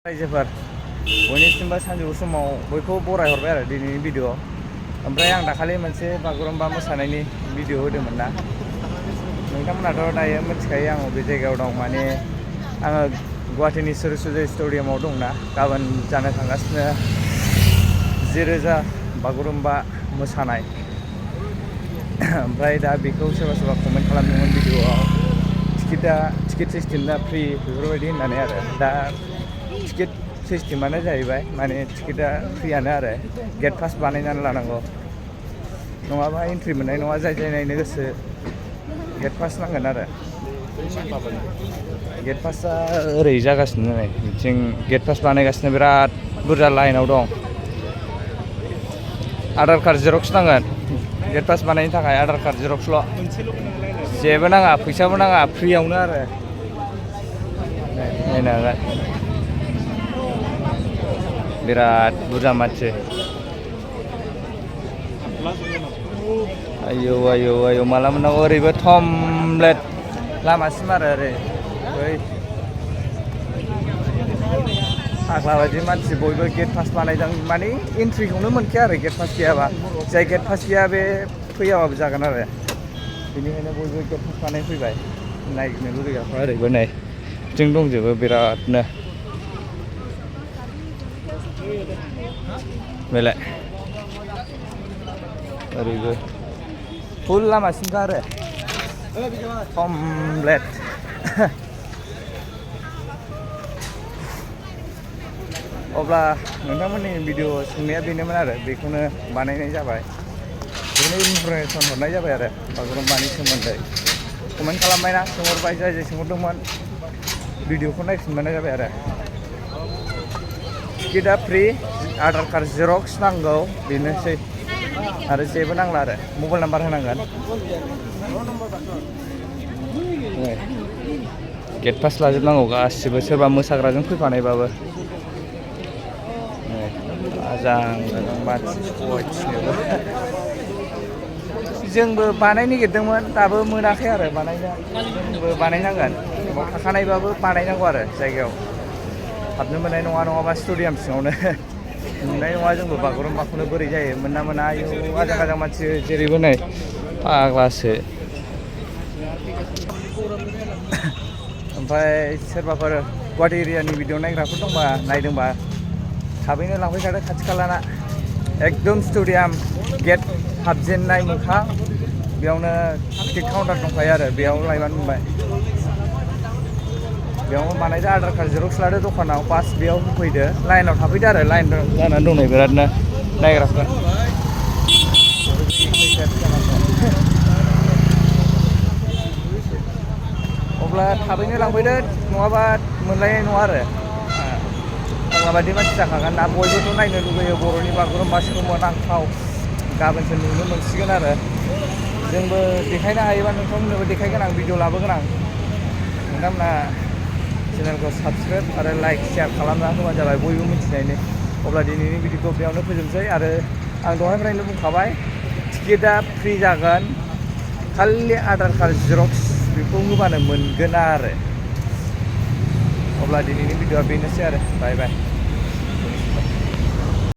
रायजोफोर बयनिसिमबो सानजौफु समाव बयखौबो बरायहरबाय आरो दिनैनि भिडिअ। ओमफ्राय आं दाखालि मोनसे बागुरुम्बा मोसानायनि भिडिअ होदोंमोन ना, नोंथांमोनाथ' दायो मिथिखायो आं बबे जायगायाव दं। माने आङो गुवाहाटीनि सरस्वती स्टेडियामाव दंना, गाबोन जानो थांगासिनो 10,000 बागुरुम्बा मोसानाय। ओमफ्राय दा बेखौ सोरबा सोरबा कमेन्ट खालामदोंमोन भिडिअआव, टिकेट सिस्टेमना फ्रि बेफोरबायदि होननानै आरो। दा टिकेट सिस्टेमानो जाहैबाय, माने टिकेटआ फ्रियानो आरो गेट पास बानायनानै लानांगौ, नङाबा एन्ट्रि मोननाय नङा। जाय नायनो गोसो गेट पास नांगोन आरो। गेट पासआ ओरै जागासिनो नै बिथिं गेट पास बानायगासिनो, बिराद बुरजा लाइनाव दं। आधार कार्ड जेरक्स नांगोन गेट पास बानायनो थाखाय, आधार कार्ड जेरक्सल', जेबो नाङा, फैसाबो नाङा, फ्रियावनो आरो। नायनो हागोन बिराद बुरजा मानसि। आयौ आयौ आयौ माला मोननांगौ, ओरैबो थमब्लेट लामासिम आरो ओरै बै फाग्ला बायदि मानसि बयबो गेट पास बानायदों। माने एन्ट्रिखौनो मोनखाया आरो गेट पास गैयाबा। जाय गेट पास गैया बे फैयाबाबो जागोन आरो। बेनिखायनो बयबो गेट पास बानाय फैबाय। नायनो लुगैग्राफ्रा ओरैबो नै बिथिं दंजोबो बिरादनो। बेलाय ओरैबो फुल लामासिमखा आरो कमप्लेट। अब्ला नोंथांमोननि भिडिअ सोंनाया बेनोमोन आरो, बेखौनो बानायनाय जाबाय, बेखौनो इनफरमेसन हरनाय जाबाय आरो बागुरुम्बानि सोमोन्दै। कमेन्ट खालामबायना, सोंहरबाय, जाय सोंहरदोंमोन भिडिअखौ नायफिनबानो जाबाय आरो। टिकेटआ फ्रि, आधार कार्ड जेरक्स नांगौ, बेनोसै आरो जेबो नांला आरो। मबाइल नाम्बार होनांगोन। गेट पास लाजोबनांगौ गासिबो, सोरबा मोसाग्राजों फैफानायबाबो। मोजां मानसि सयथिनोबो। जोंबो बानायनो नागिरदोंमोन, दाबो मोनाखै आरो बानायनो। जोंबो बानायनांगोन, बाव थाखानायबाबो बानायनांगौ आरो। जायगायाव हाबनो मोननाय नङा, नङाबा स्टेडियाम सिङावनो नुनाय नङा जोंबो बागुरुम्बाखौनो। बोरै जायो मोनना मोना, आयौ आजां गाजां मानसि जेरैबो नै फाग्लासो। ओमफ्राय सोरबाफोर गुवाहाटी एरियानि भिडिअ नायग्राफोर दंबा, नायदोंबा थाबैनो लांफैखादो खाथि खालाना। एकदम स्टेडियाम गेट हाबजेननाय मोखां, बेयावनो टिकेट काउन्टार दंखायो आरो, बेयाव लायबानो मोनबाय। बेयावनो बानायदो, आधार कार्ड जेरक्स लादो दखानाव, बास बेयाव होफैदो, लाइनाव थाफैदो आरो। लाइन जानानै दं नै बिरादनो नायग्राफ्रा। अब्ला थाबैनो लांफैदो, नङाबा मोनलायनाय नङा आरो। माबायदि मानसि जाखागोन ना, बयबोथ' नायनो लुगैयो बर'नि बागुरुम्बा सोमोनांथाव। गाबोनसो नुनो मोनसिगोन आरो। जोंबो देखायनो हायोबा नोंथांमोननोबो देखायगोन आं, भिडिअ लाबोगोन आं। नोंथांमोना चेनेलखौ साबसक्राइब आरो लाइक शेयार खालामना होबानो जाबाय, बयबो मिथिनायनि। अब्ला दिनैनि भिडिअखौ बेयावनो फोजोबसै। आरो आं दहायनिफ्रायनो बुंखाबाय, टिकेटआ फ्रि जागोन, खालि आधार कार्ड जेरक्स बेखौ होबानो मोनगोन आरो। अब्ला दिनैनि भिडिअआ बेनोसै आरो। बाय बाय।